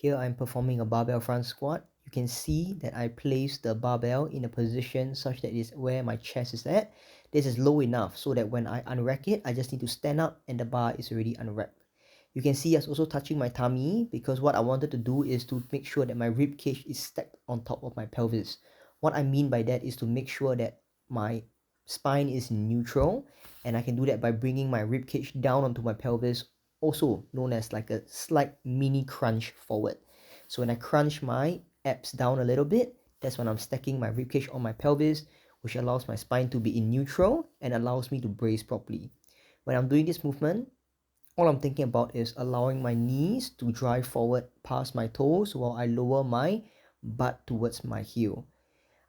Here I'm performing a barbell front squat. You can see that I place the barbell in a position such that it's where my chest is at. This is low enough so that when I unrack it, I just need to stand up and the bar is already unwrapped. You can see us also touching my tummy because what I wanted to do is to make sure that my rib cage is stacked on top of my pelvis. What I mean by that is to make sure that my spine is neutral, and I can do that by bringing my rib cage down onto my pelvis, also known as like a slight mini crunch forward. So when I crunch my abs down a little bit, that's when I'm stacking my rib cage on my pelvis, which allows my spine to be in neutral and allows me to brace properly. When I'm doing this movement, all I'm thinking about is allowing my knees to drive forward past my toes while I lower my butt towards my heel.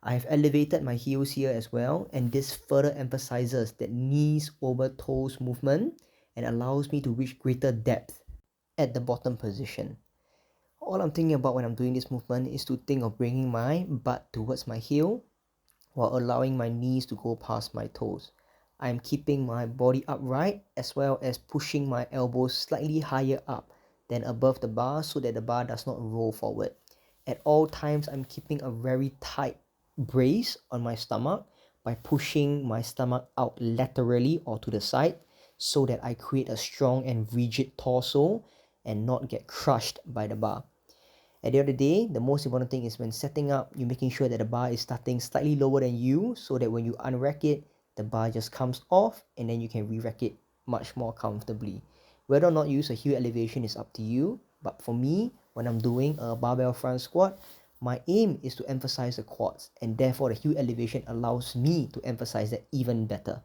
I have elevated my heels here as well, and this further emphasizes that knees over toes movement and allows me to reach greater depth at the bottom position. All I'm thinking about when I'm doing this movement is to think of bringing my butt towards my heel while allowing my knees to go past my toes. I'm keeping my body upright as well as pushing my elbows slightly higher up than above the bar so that the bar does not roll forward. At all times, I'm keeping a very tight brace on my stomach by pushing my stomach out laterally or to the side so that I create a strong and rigid torso and not get crushed by the bar. At the end of the day, the most important thing is when setting up, you're making sure that the bar is starting slightly lower than you so that when you unrack it, the bar just comes off and then you can re-rack it much more comfortably. Whether or not you use a heel elevation is up to you, but for me, when I'm doing a barbell front squat, my aim is to emphasize the quads, and therefore the heel elevation allows me to emphasize that even better.